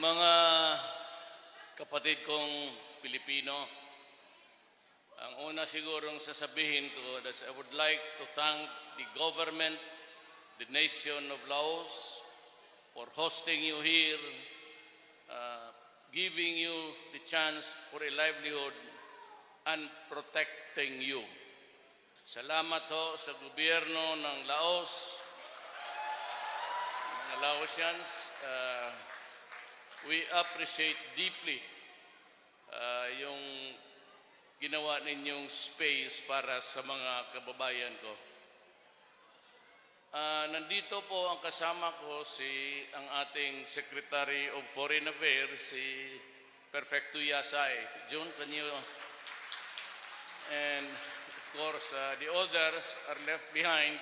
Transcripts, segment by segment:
Mga kapatid kong Pilipino, ang una sigurong sasabihin ko is I would like to thank the government, the nation of Laos for hosting you here, giving you the chance for a livelihood and protecting you. Salamat ho sa gobyerno ng Laos, mga Laosians. We appreciate deeply yung ginawa ninyong space para sa mga kababayan ko. Nandito po ang kasama ko ang ating Secretary of Foreign Affairs, si Perfecto Yasay. June, can you? And of course, the others are left behind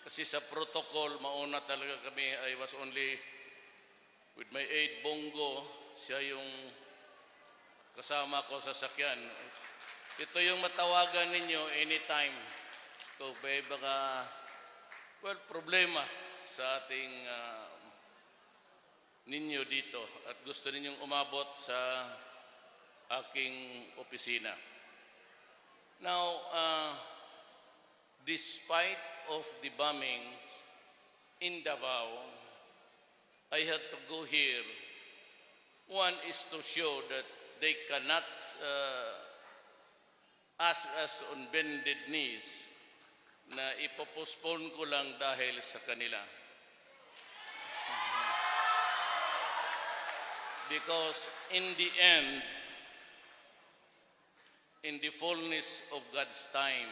kasi sa protocol, mauna talaga kami. I was only with my aide Bongo, siya yung kasama ko sa sakyan. Ito yung matawagan ninyo anytime. So, may baka, problema sa ating ninyo dito at gusto ninyong umabot sa aking opisina. Now, despite of the bombings in Davao, I had to go here. One is to show that they cannot ask us on bended knees na ipopostpone ko lang dahil sa kanila. Because in the end, in the fullness of God's time,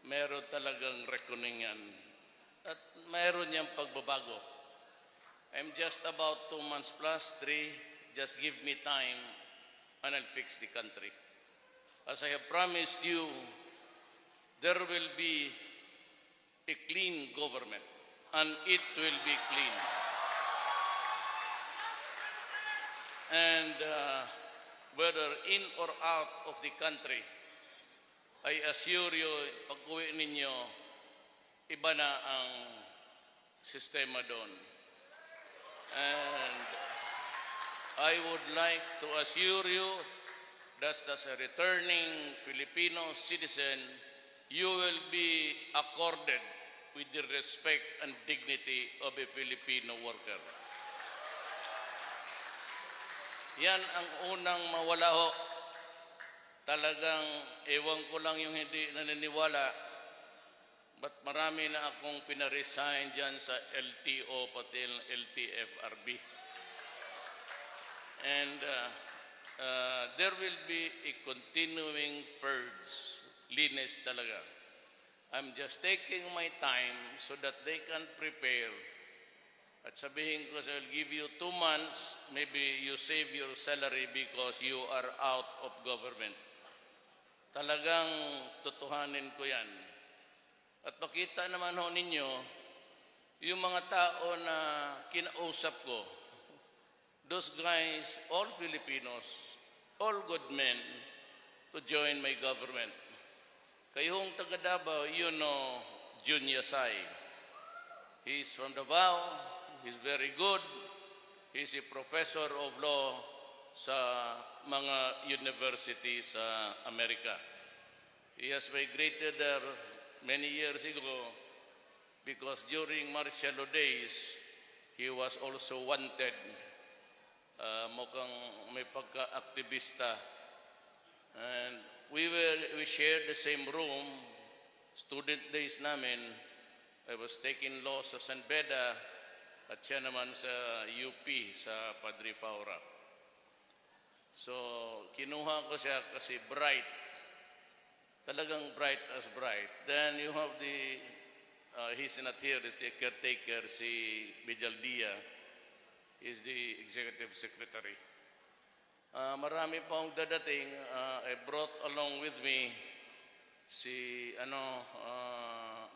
meron talagang reckoning yan. At meron niyang pagbabago. I'm just about 2 months plus 3. Just give me time and I'll fix the country. As I have promised you, there will be a clean government and it will be clean. And whether in or out of the country, I assure you, pag-uwi ninyo, iba na ang sistema doon. And I would like to assure you that as a returning Filipino citizen, you will be accorded with the respect and dignity of a Filipino worker. Yan ang unang mawala ho. Talagang ewan ko lang yung hindi naniniwala. But marami na akong pinaresign dyan sa LTO pati LTFRB. And there will be a continuing purge. Linis talaga. I'm just taking my time so that they can prepare. At sabihin ko, I'll give you 2 months, maybe you save your salary because you are out of government. Talagang tutuhanin ko yan. At makita naman ho ninyo, yung mga tao na kinausap ko, those guys, all Filipinos, all good men, to join my government. Kayong taga Davao, you know Jun Yasay. He's from Davao, he's very good, he's a professor of law sa mga university sa Amerika. He has migrated there many years ago because during martial law days, he was also wanted. Mukhang may pagka-aktivista. And we shared the same room, student days namin. I was taking law sa San Beda at siya naman sa UP, sa Padre Faura. So, kinuha ko siya kasi bright. Talagang bright as bright. Then you have he's not here, is the caretaker, si Bijaldia. He's the executive secretary. Marami pa akong dadating. I brought along with me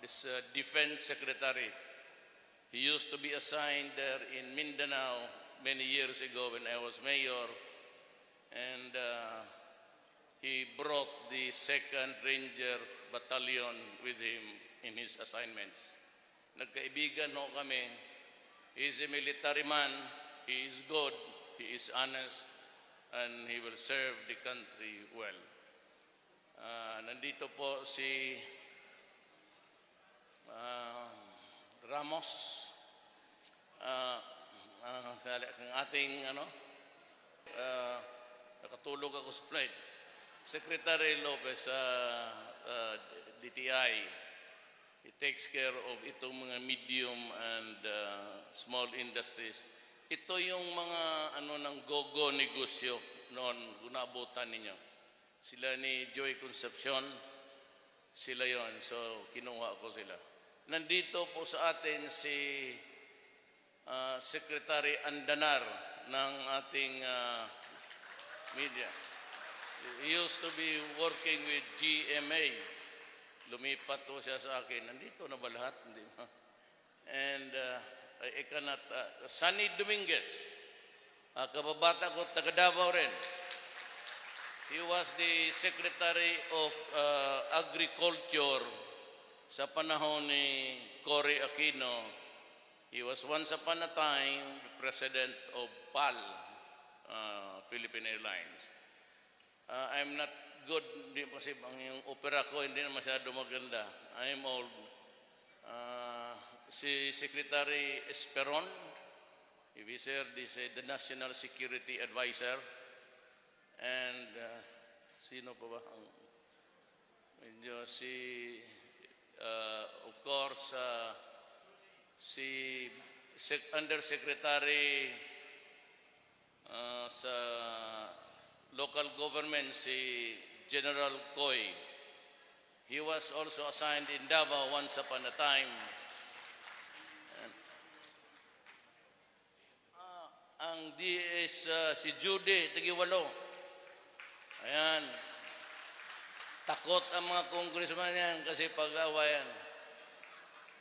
this defense secretary. He used to be assigned there in Mindanao many years ago when I was mayor. And he brought the 2nd Ranger Battalion with him in his assignments. Nagkaibigan ho kami. He's a military man. he is good, he is honest, and he will serve the country well. Nandito po si Ramos, ang ating nakatulog ako sa flight. Secretary Lopez, DTI, he takes care of itong mga medium and small industries. Ito yung mga ng go-go negosyo noon, gunabutan ninyo. Sila ni Joy Concepcion, sila yon. So, kinuha ko sila. Nandito po sa atin si Secretary Andanar ng ating media. He used to be working with GMA. Lumipat po siya sa akin. Nandito na ba lahat? Hindi ba? And I cannot... Sunny Dominguez, kababata ko, taga Davao rin. He was the Secretary of Agriculture sa panahon ni Cory Aquino. He was once upon a time the President of PAL, Philippine Airlines. I'm not good, hindi kasi yung opera ko hindi na masyado maganda. I'm old. Si Secretary Esperon, if he served as the National Security Advisor. And sino pa ba? Medyo of course, si Undersecretary sa local government, si General Coy. He was also assigned in Davao once upon a time. And, ang DS, si Judy Tagiwalo. Ayan. Takot ang mga congressman yan kasi pag-awayan.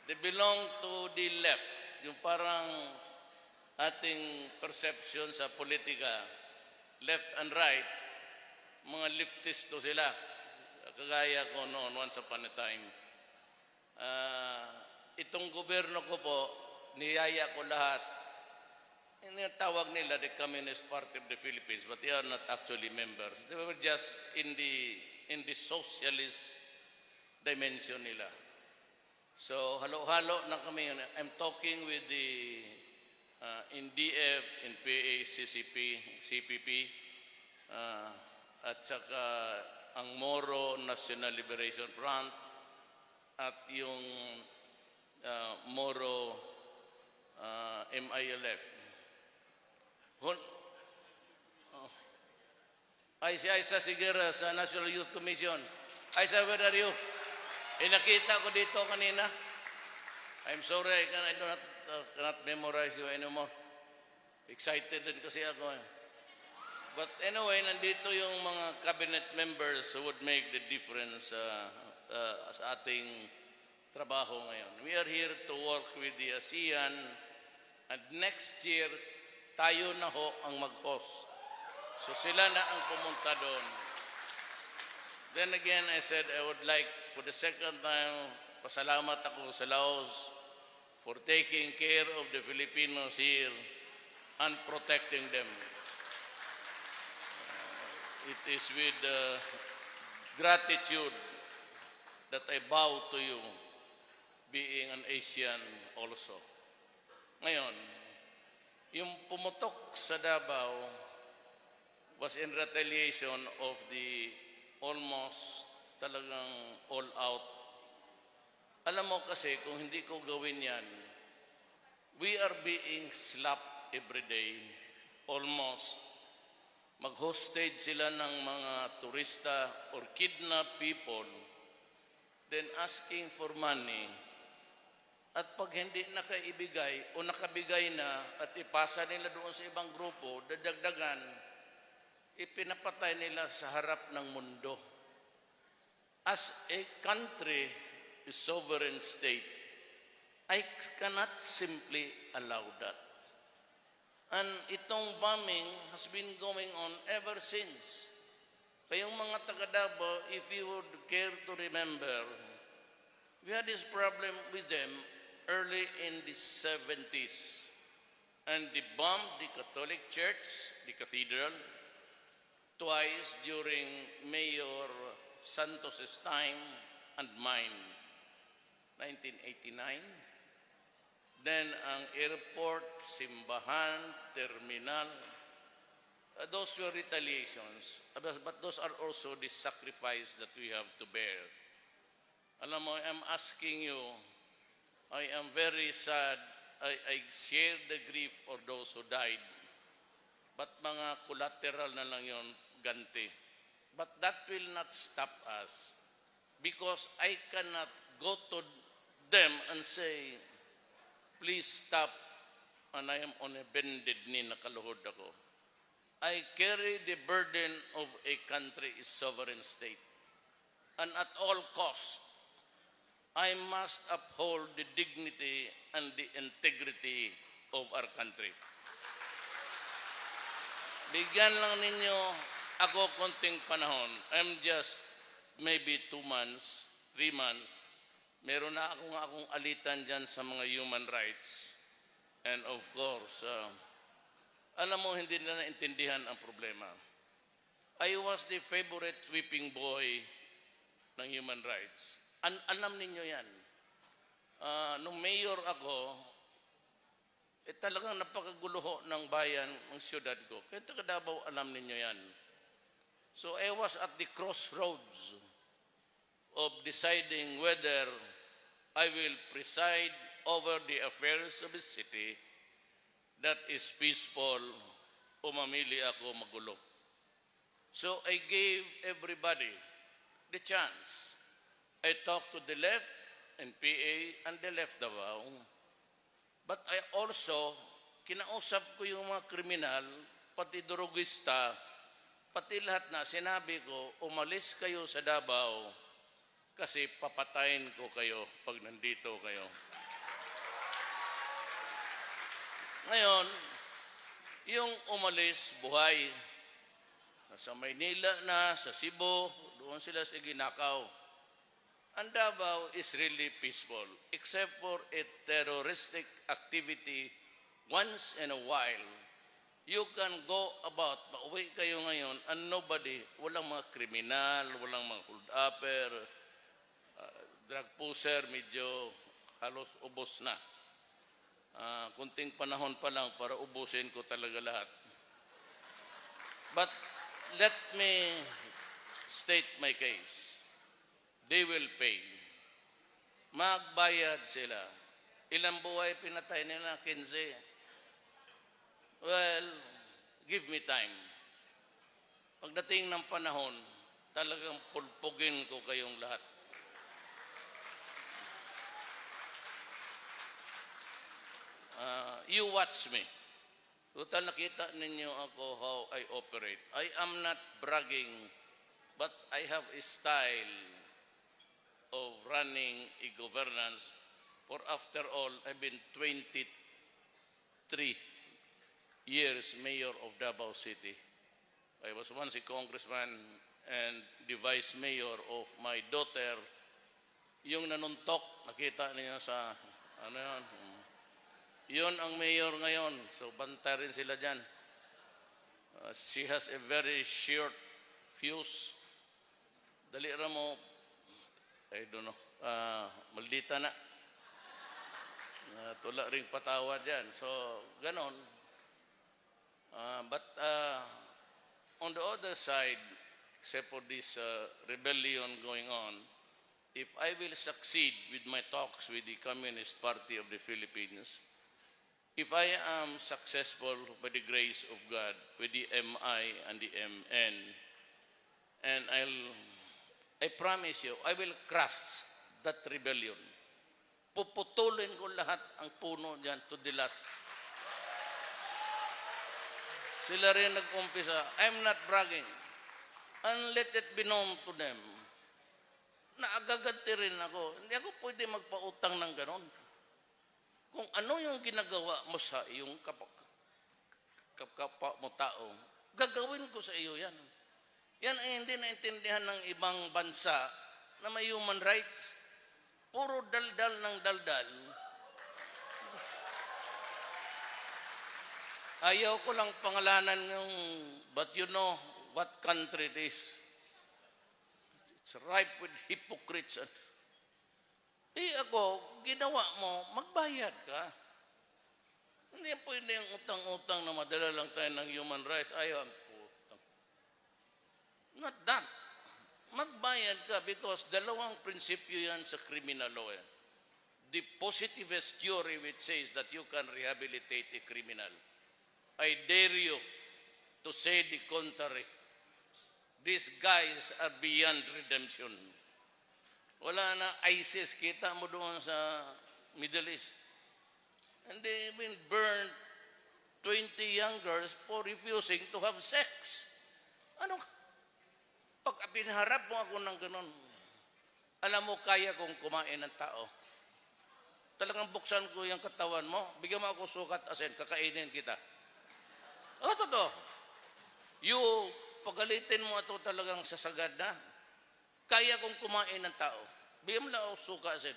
They belong to the left. Yung parang ating perception sa politika, left and right, mga leftist to sila. Kagaya ko noon, once upon a time. Itong gobyerno ko po, niyaya ko lahat. Tawag nila the Communist Party of the Philippines, but they are not actually members. They were just in the socialist dimension nila. So, halo-halo na kami. I'm talking with the in DF, in PA, CPP, at saka ang Moro National Liberation Front, at yung Moro MILF. Ay, si Aisa Sigera sa National Youth Commission. Aisa, where are you? Nakita ko dito kanina. I'm sorry, I cannot memorize you anymore. Excited din kasi ako. But anyway, nandito yung mga cabinet members who would make the difference sa ating trabaho ngayon. We are here to work with the Asean, and next year, tayo na ho ang mag-host. So sila na ang pumunta doon. Then again, I said I would like, for the second time, pasalamat ako sa Laos for taking care of the Filipinos here and protecting them. It is with gratitude that I bow to you, being an Asian also. Ngayon, yung pumutok sa Davao was in retaliation of the almost talagang all-out. Alam mo kasi, kung hindi ko gawin yan, we are being slapped every day. Almost. Mag-hostage sila ng mga turista or kidnap people, then asking for money. At pag hindi nakaibigay o nakabigay na at ipasa nila doon sa ibang grupo, dadagdagan, ipinapatay nila sa harap ng mundo. As a country, a sovereign state, I cannot simply allow that. And itong bombing has been going on ever since. Kayong mga taga-Davao, if you would care to remember, we had this problem with them early in the 70s. and they bombed the Catholic Church, the cathedral, twice during Mayor Santos's time and mine, 1989. Then ang airport, simbahan, terminal, those were retaliations. But those are also the sacrifice that we have to bear. Alam mo, I'm asking you, I am very sad. I share the grief of those who died. But mga collateral na lang yun, ganti. But that will not stop us. Because I cannot go to them and say, please stop, and I am on a bended knee, nakaluhod ako. I carry the burden of a country's sovereign state. And at all costs, I must uphold the dignity and the integrity of our country. Bigyan lang ninyo ako konting panahon. I'm just maybe 2 months, 3 months. Meron na akong alitan dyan sa mga human rights. And of course, alam mo, hindi na naintindihan ang problema. I was the favorite whipping boy ng human rights. Alam ninyo yan. Nung mayor ako, talagang napakaguluho ng bayan, ng siyudad ko. Kaya taga Davao, alam ninyo yan. So I was at the crossroads of deciding whether I will preside over the affairs of the city that is peaceful o mamili ako magulo. So I gave everybody the chance. I talked to the left and PA and the left Davao. But I also, kinausap ko yung mga kriminal, pati drogista, pati lahat na, sinabi ko, umalis kayo sa Davao kasi papatayin ko kayo pag nandito kayo. Ngayon, yung umalis, buhay. Nasa Maynila na, sa Cebu, doon sila sa Ginakaw. And Davao is really peaceful, except for a terroristic activity once in a while. You can go about, pauwi kayo ngayon, and nobody, walang mga kriminal, walang mga hold-upper, drug pusher, medyo halos ubos na. Kunting panahon pa lang para ubusin ko talaga lahat. But let me state my case. They will pay. Magbayad sila. Ilang buhay pinatay nila? 15. Well, give me time. Pagdating ng panahon, talagang pulpugin ko kayong lahat. You watch me. Total nakita ninyo ako how I operate. I am not bragging, but I have a style of running a governance. For after all, I've been 23 years mayor of Davao City. I was once a congressman and the vice mayor of my daughter. Yung nanuntok, nakita niyo sa, ano yun? Yun ang mayor ngayon. So, banta rin sila dyan. She has a very short fuse. Dalira mo, I don't know, maldita na. Tula ring patawa dyan. So, ganon. But on the other side, except for this rebellion going on, if I will succeed with my talks with the Communist Party of the Philippines, if I am successful by the grace of God with the MI and the MN, and I promise you, I will crush that rebellion. Puputulin ko lahat ang puno dyan to the last. Sila rin nag-umpisa. I'm not bragging. And let it be known to them. Naagaganti rin ako. Hindi ako pwede magpautang ng ganon. Kung ano yung ginagawa mo sa iyong kapwa mo tao, gagawin ko sa iyo yan. Yan ay hindi naintindihan ng ibang bansa na may human rights. Puro daldal ng daldal. Ayaw ko lang pangalanan ng, but you know what country it is. It's ripe with hypocrites. Ako, ginawa mo, magbayad ka. Hindi pwede yung utang-utang na madala lang tayo ng human rights. Ayaw ang utang. Not that. Magbayad ka because dalawang prinsipyo yan sa criminal law. The positivist theory which says that you can rehabilitate a criminal. I dare you to say the contrary. These guys are beyond redemption. Wala na ISIS, kita mo doon sa Middle East. And they even burned 20 young girls for refusing to have sex. Ano? Pag pinaharap mo ako ng ganun, alam mo, kaya kong kumain ng tao. Talagang buksan ko yung katawan mo, bigyan mo ako sukat asin, kakainin kita. Totoo. Pagalitin mo ito talagang sasagad na. Kaya kong kumain ng tao. Bigyan mo lang ako suka asin.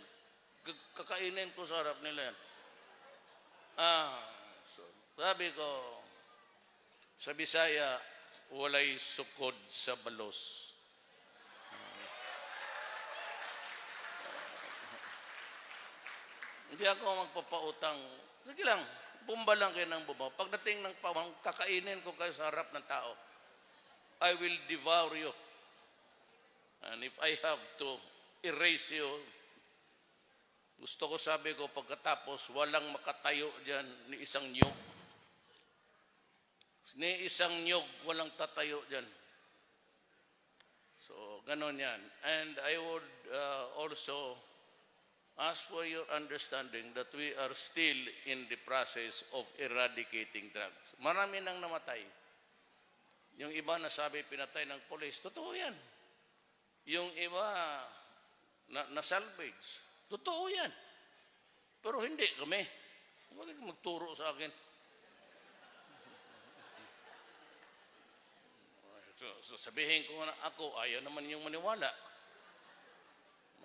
Kakainin ko sa harap nila yan. Sabi ko, sa Bisaya, walay sukod sa balos. Hindi ako magpapautang. Sige lang, bumba lang kayo ng bumba. Pagdating ng pawang, kakainin ko kayo sa harap ng tao. I will devour you. And if I have to erase you, gusto ko, sabi ko, pagkatapos, walang makatayo dyan ni isang nyug. Ni isang nyug, walang tatayo dyan. So, ganon yan. And I would also ask for your understanding that we are still in the process of eradicating drugs. Marami nang namatay. Yung iba nasabi pinatay ng polis, totoo yan. Yung iba na-salvage, totoo yan. Pero hindi kami. Huwag magturo sa akin. So sabihin ko na ako, ayaw naman yung maniwala.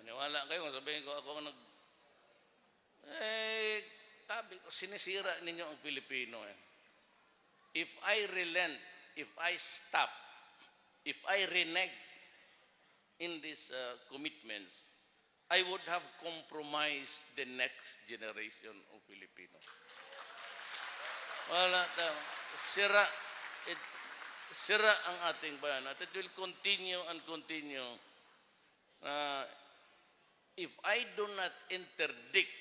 Maniwala kayo, sabihin ko ako tabi ko, sinisira ninyo ang Pilipino. If I relent, if I stop, if I renege in these commitments, I would have compromised the next generation of Filipinos. Wala tayo. Sira ang ating bayan. At it will continue and continue. If I do not interdict,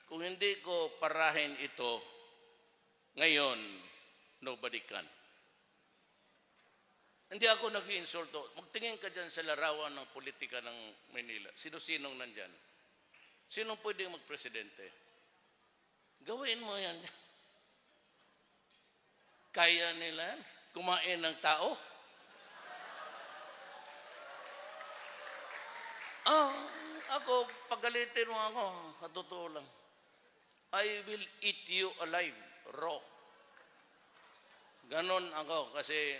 kung hindi ko parahin ito, ngayon, nobody can. Hindi ako nag-iinsulto. Magtingin ka dyan sa larawan ng politika ng Manila. Sino-sinong nandyan? Sinong pwedeng magpresidente? Gawin mo yan. Kaya nila yan? Kumain ng tao? Ako, pagalitin mo ako, sa totoo lang. I will eat you alive, raw. Ganon ako, kasi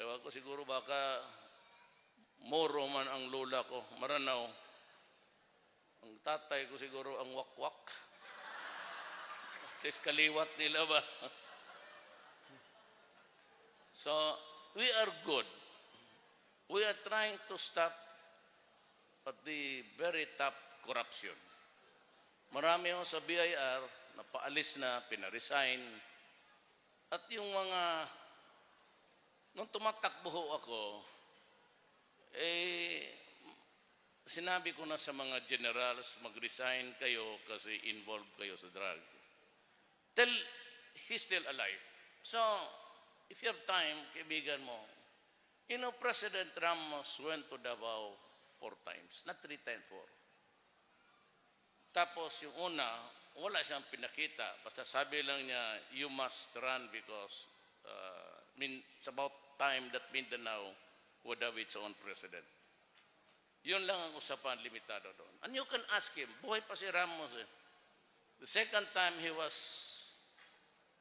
kaya ko siguro baka Moro man ang lola ko, Maranaw. Ang tatay ko siguro ang wakwak. At least kaliwat nila ba? So, we are good. We are trying to stop at the very top corruption. Marami ho sa BIR na paalis na, pinaresign. At yung mga, nung tumatakbo ho ako, sinabi ko na sa mga generals, mag-resign kayo kasi involved kayo sa drug. Till he's still alive. So, if you have time, kaibigan mo, you know, President Ramos went to Davao 4 times, not 3 times, 4. Tapos yung una, wala siyang pinakita. Basta sabi lang niya, you must run because it's about time that Mindanao would have its own president. Yun lang ang usapan, limitado doon. And you can ask him, buhay pa si Ramos eh. The second time he was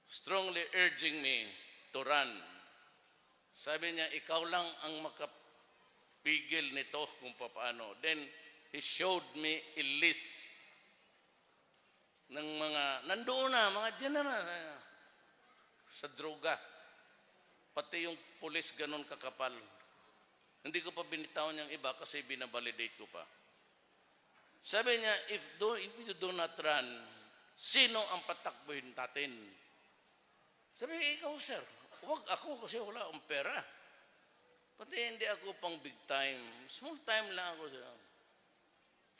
strongly urging me to run. Sabi niya, ikaw lang ang makapigil nito kung paano. Then he showed me a list ng mga, nandoon na, mga general. sa droga. Pati yung pulis ganun kakapal. Hindi ko pa binitawan yung iba kasi binabalidate ko pa. Sabi niya, if you do not run, sino ang patakbuhin natin? Sabi, ikaw sir, huwag ako kasi wala akong pera. Pati hindi ako pang big time. Small time lang ako sir.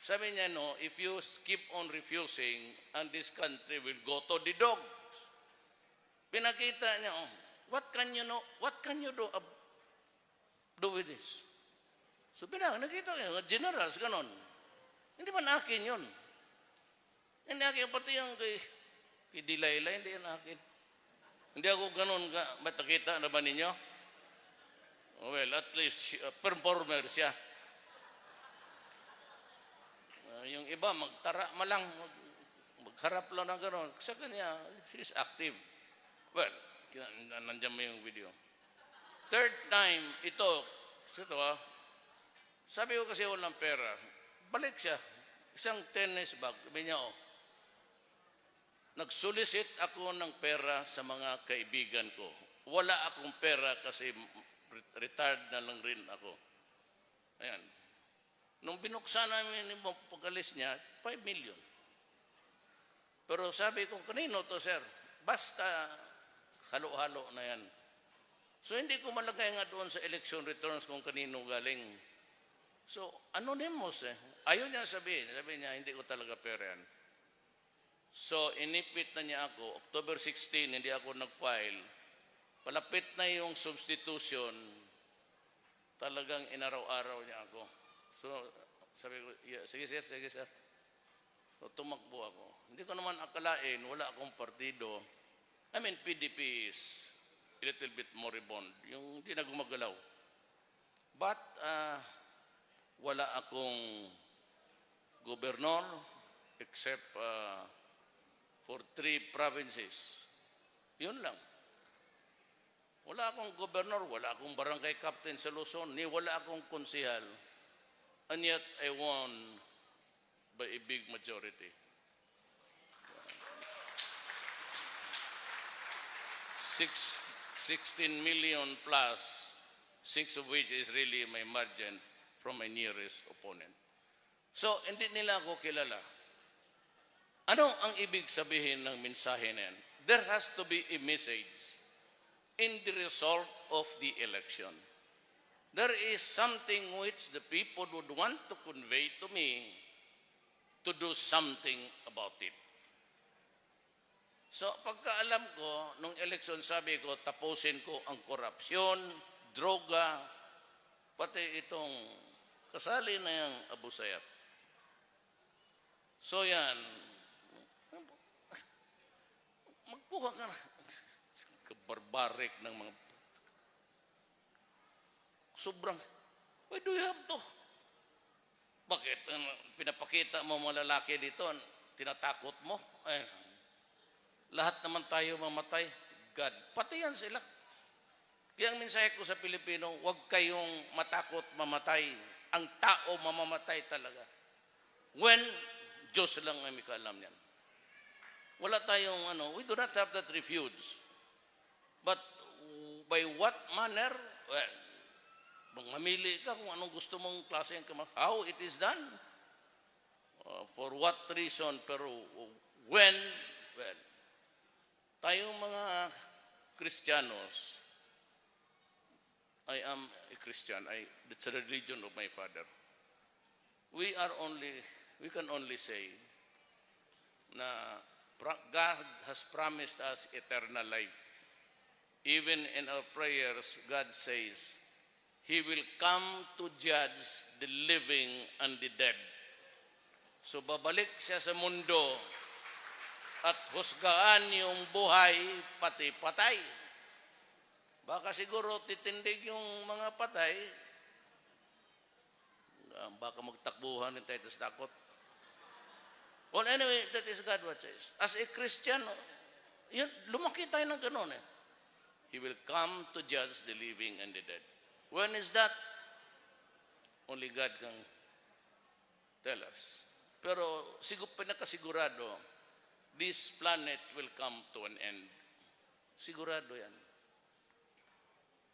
Sabi niya, no, if you keep on refusing, and this country will go to the dogs. Pinakita niya, oh, what can you do with this? So nakita niya, generals, ganon. Hindi man akin yun. Hindi akin, pati yung kay Dilayla, hindi yan akin. Hindi ako ganon, ba't nakita na ba ninyo? Well, at least, performer siya. Yung iba, magtara malang, magharap lang na gano'n. Sa kanya, she's active. Well, nandiyan mo yung video. Third time, ito sabi ko kasi walang pera. Balik siya. Isang tennis bag. Sabi niya, oh, nagsolicit ako ng pera sa mga kaibigan ko. Wala akong pera kasi retired na lang rin ako. Ayan. Nung binuksan namin yung pag-alis niya, 5 million. Pero sabi ko, kanino to sir? Basta halo-halo na yan. So hindi ko malagay nga doon sa election returns kung kanino galing. So anonymous eh. Ayaw niya sabihin. Sabi niya, hindi ko talaga pera yan. So inipit na niya ako. October 16, hindi ako nag-file. Palapit na yung substitution. Talagang inaraw-araw niya ako. So, sabi ko, yeah, sige sir. So, tumakbo ako. Hindi ko naman akalain, wala akong partido. I mean, PDP is a little bit moribund. Yung hindi na gumagalaw. But, wala akong gobernor except for 3 provinces. Yun lang. Wala akong gobernor, wala akong barangay captain sa Luzon, ni wala akong konsehal. And yet, I won by a big majority. 16 million plus, 6 of which is really my margin from my nearest opponent. So, hindi nila ako kilala. Ano ang ibig sabihin ng mensahe na yan? There has to be a message in the result of the election. There is something which the people would want to convey to me to do something about it. So, pagkaalam ko, nung election sabi ko, tapusin ko ang korupsyon, droga, pati itong kasali na yung Abu Sayyaf. So yan, magkuha ka na. Barbaric ng mga sobrang, why do you have to? Bakit? Pinapakita mo mga lalaki dito, tinatakot mo? Lahat naman tayo mamatay. God, pati yan sila. Kaya ang mensahe ko sa Pilipino, huwag kayong matakot mamatay. Ang tao mamamatay talaga. When, Diyos lang ay may kaalam yan. Wala tayong, we do not have that refuge. But by what manner? Well, mamili ka kung anong gusto mong klase ang how it is done. For what reason? Pero when? Well, tayong mga Kristiyanos, I am a Christian. It's a religion of my father. We can only say na God has promised us eternal life. Even in our prayers, God says, He will come to judge the living and the dead. So babalik siya sa mundo at husgaan yung buhay pati patay. Baka siguro titindig yung mga patay, baka magtakbuhan din tayo sa takot. Well, anyway, that is God what says. As a Christian, lumaki tayo ng ganun eh. He will come to judge the living and the dead. When is that? Only God can tell us. Pero pinakasigurado, this planet will come to an end. Sigurado yan.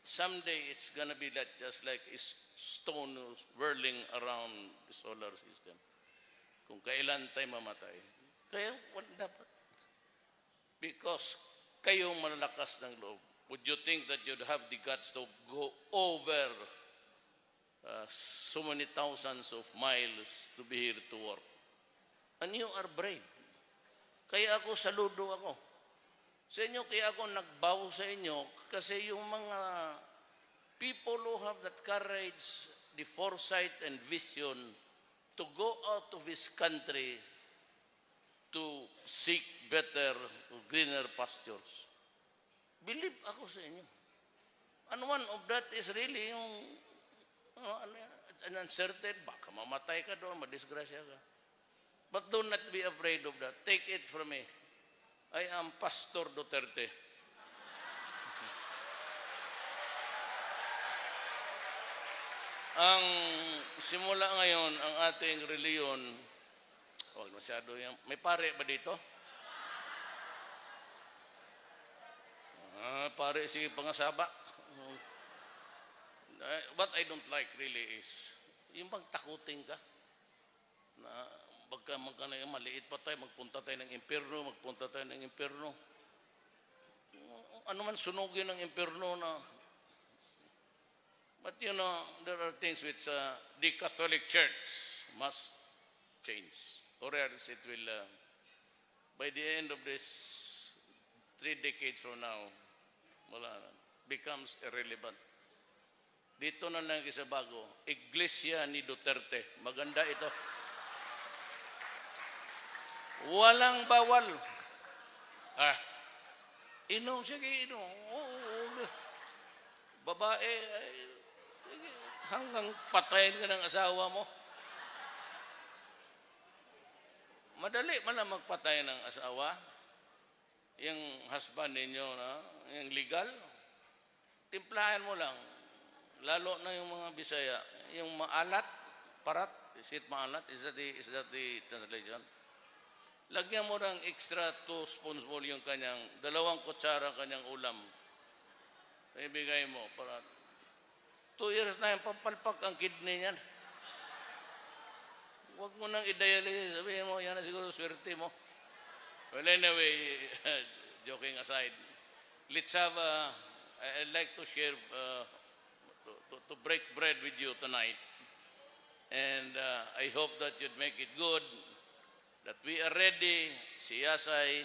Someday, it's gonna be like, just like a stone whirling around the solar system. Kung kailan tayo mamatay. Kaya, wala dapat. Because kayong malalakas ng loob, would you think that you'd have the guts to go over so many thousands of miles to be here to work? And you are brave. Kaya ako, saludo ako. Sa inyo, kaya ako nagbow sa inyo kasi yung mga people who have that courage, the foresight and vision to go out of this country to seek better, greener pastures. Believe ako sa inyo. And one of that is really yung an uncertain, baka mamatay ka doon, madisgrasya ka. But do not be afraid of that. Take it from me. I am Pastor Duterte. Ang simula ngayon, ang ating reliyon, huwag masyado yan. May pare ba dito? Pare, sige pangasaba. What I don't like really is, yung bang takutin ka, na maliit pa tayo, magpunta tayo ng impyerno, Ano man sunugin ng impyerno na. But you know, there are things which the Catholic Church must change. Or else it will, by the end of this 3 decades from now, becomes irrelevant. Dito na lang isa bago, Iglesia ni Duterte. Maganda ito. Walang bawal. Inom, sige, inom. Babae, hanggang patayin ka ng asawa mo. Madali man lang magpatay ng asawa. Yung husband ninyo, yung legal, timplahan mo lang. Lalo na yung mga Bisaya. Yung maalat, parat, is it maalat? Is that the translation? Lagyan mo ng extra 2 spoonsful yung kanyang, 2 kutsara kanyang ulam. Ibigay mo para 2 years na yung pampalpak ang kidney niyan. Huwag mo nang i-dialysis. Sabihin mo, yan na siguro swerte mo. Well, anyway, joking aside, let's have, I'd like to share, to break bread with you tonight. And I hope that you'd make it good, that we are ready. Si Yasay,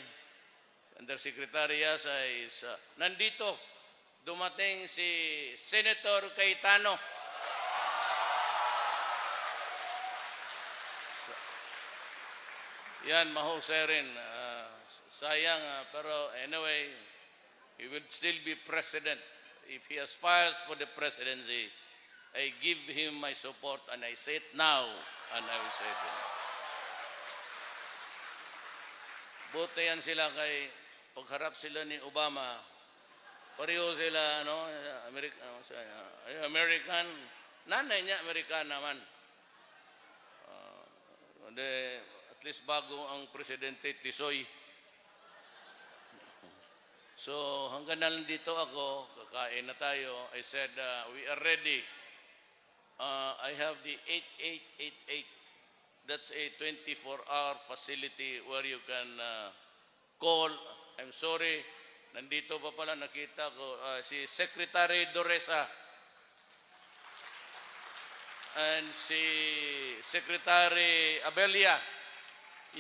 Undersecretary Yasay is nandito. Dumating si Senator Cayetano. Yan, mahusay rin. Sayang, pero anyway, he will still be president. If he aspires for the presidency, I give him my support, and I say it now, and I will say it now. Buti yan sila kay pagharap sila ni Obama. Pareho sila, American. Nanay niya, American naman. At least bago ang presidente, Tisoy. So, hanggang na lang dito ako, kakain na tayo. I said, we are ready. I have the 8888. That's a 24-hour facility where you can call. I'm sorry, nandito pa pala nakita ko si Secretary Doresa and si Secretary Abelia,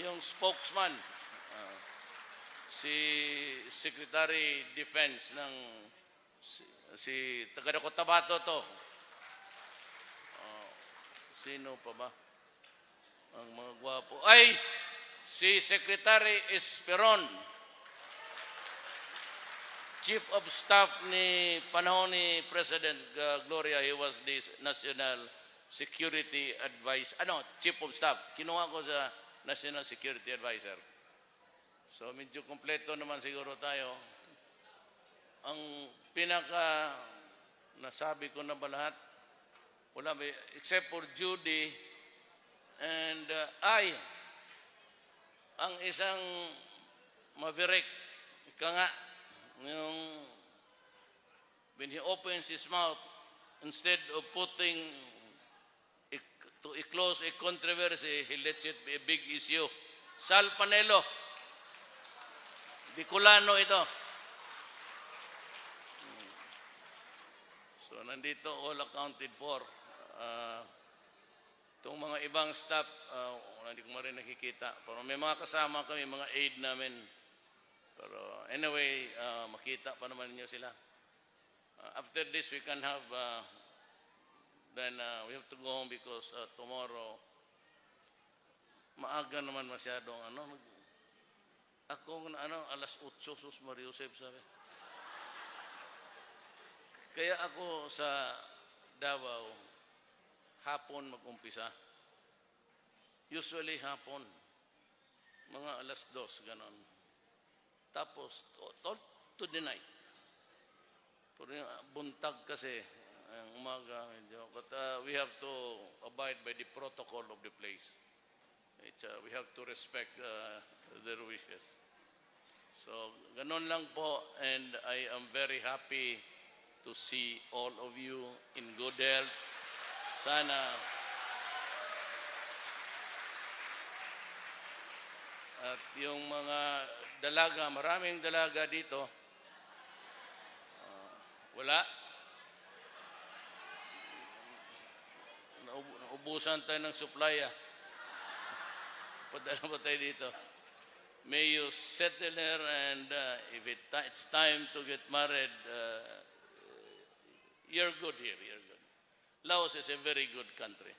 yung spokesman, si Secretary Defense ng si taga-Cotabato to. Sino pa ba? Ang mga gwapo. Ay, si Secretary Esperon, Chief of Staff ni panahon ni President Gloria. He was the National Security Advisor. Chief of Staff. Kinuha ko sa National Security Advisor. So, medyo kompleto naman siguro tayo. Ang pinaka nasabi ko na ba lahat? Wala ba? Except for Judy and ang isang maverick, ika nga, yung, when he opens his mouth, instead of to close a controversy, he lets it be a big issue. Sal Panelo, Bicolano ito. So nandito all accounted for. Itong mga ibang staff, hindi ko rin nakikita. Pero may mga kasama kami, mga aid namin. Pero anyway, makita pa naman niyo sila. After this, we can have, then we have to go home because tomorrow, maaga naman masyadong, alas 8, sus Mariusep, sabi. Kaya ako sa Davao, hapon mag-umpisa. Usually hapon, mga alas 2, ganon. Tapos, to the night. Pero buntag kasi, ang umaga, medyo. But we have to abide by the protocol of the place. We have to respect their wishes. So, ganon lang po, and I am very happy to see all of you in good health. Sana at yung mga dalaga, maraming dalaga dito, wala. Naubusan tayo ng supply. Padala ba tayo dito? May you settle here, and if it's time to get married, you're good here. You're good. Laos is a very good country.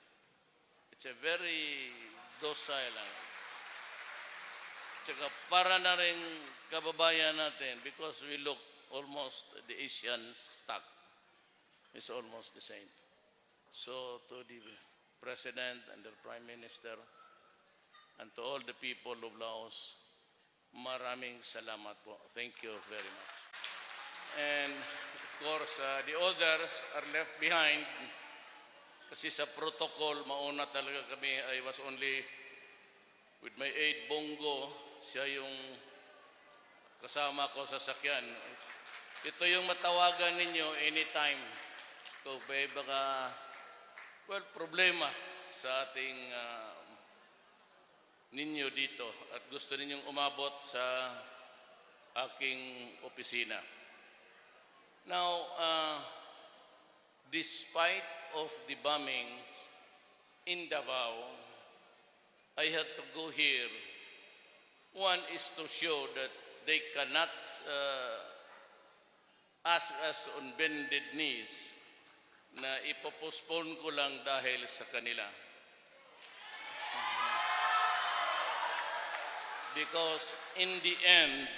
It's a very docile. Tsaka para na rin kababayan natin, because we look almost the Asian stock. It's almost the same. So to the President and the Prime Minister and to all the people of Laos, maraming salamat po. Thank you very much. And of course, the others are left behind kasi sa protocol, mauna talaga kami. I was only with my aide Bongo. Siya yung kasama ko sa sakyan. Ito yung matawagan ninyo anytime. So, baka, problema sa ating ninyo dito at gusto ninyong umabot sa aking opisina. Now, despite of the bombings in Davao, I had to go here. One is to show that they cannot ask us on bended knees na ipopostpone ko lang dahil sa kanila. Because in the end,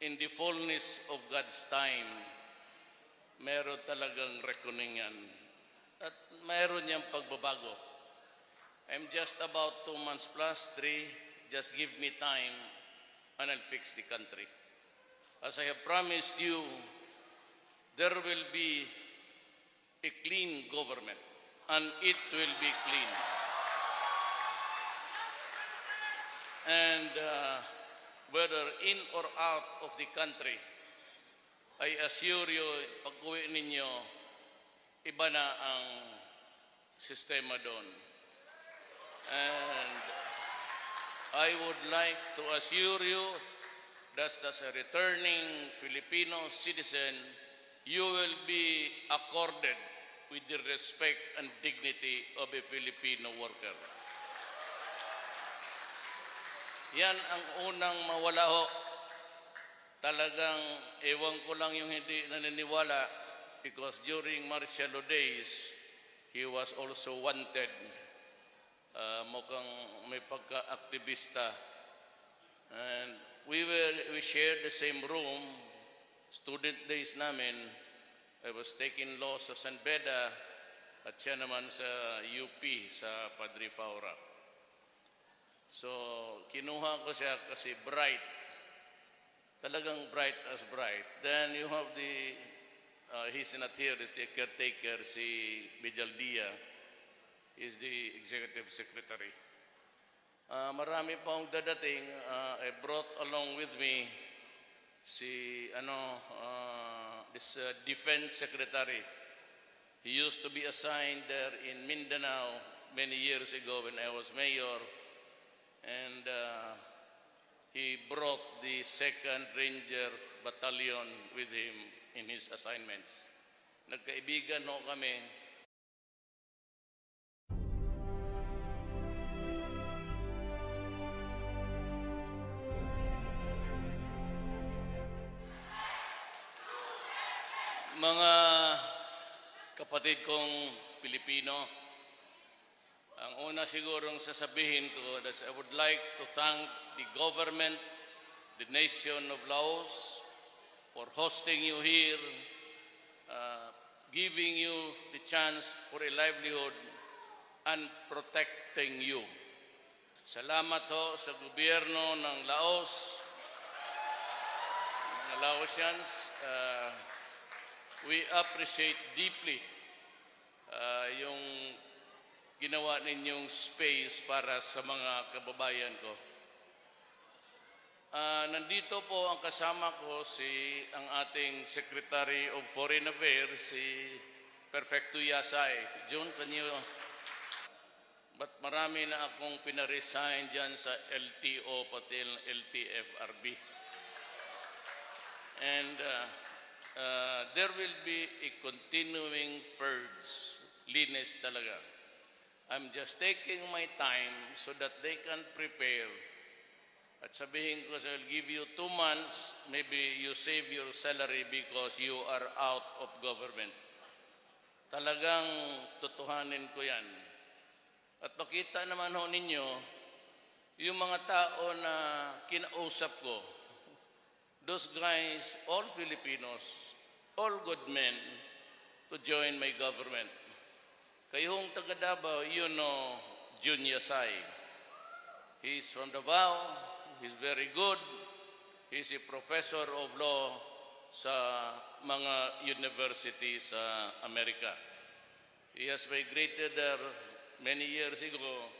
in the fullness of God's time, meron talagang reckoning yan. At meron niyang pagbabago. I'm just about 2 months plus, 3. Just give me time and I'll fix the country. As I have promised you, there will be a clean government and it will be clean. And whether in or out of the country, I assure you, pag-uwi ninyo, iba na ang sistema doon. And I would like to assure you that as a returning Filipino citizen, you will be accorded with the respect and dignity of a Filipino worker. Yan ang unang mawala ho. Talagang ewan ko lang yung hindi naniniwala because during martial days, he was also wanted. Mukhang may pagka-aktivista. And we shared the same room. Student days namin, I was taking law sa San Beda at siya naman sa UP, sa Padre Faura. So, kinuha ko siya kasi bright. Talagang bright as bright. Then you have he's not here, is the caretaker, si Bijaldia. He's the executive secretary. Marami pa akong dadating. I brought along with me this defense secretary. He used to be assigned there in Mindanao many years ago when I was mayor, and he brought the 2nd Ranger Battalion with him in his assignments. Nagkaibigan ho kami. Mga kapatid kong Pilipino, ang una sigurong sasabihin ko is I would like to thank the government, the nation of Laos for hosting you here, giving you the chance for a livelihood and protecting you. Salamat ho sa gobyerno ng Laos, mga Laosians. We appreciate deeply yung ginawa ninyong space para sa mga kababayan ko. Nandito po ang kasama ko ang ating Secretary of Foreign Affairs, si Perfecto Yasay. June, can you? But marami na akong pinaresign dyan sa LTO pati LTFRB. And there will be a continuing purge, linis talaga. I'm just taking my time so that they can prepare. At sabihin ko, I'll give you 2 months, maybe you save your salary because you are out of government. Talagang tutuhanin ko yan. At makita naman ho ninyo, yung mga tao na kinausap ko, those guys, all Filipinos, all good men, to join my government. Kayong taga Davao, you know Jun Yasay. He's from Davao. He's very good. He's a professor of law sa mga universities sa Amerika. He has migrated there many years ago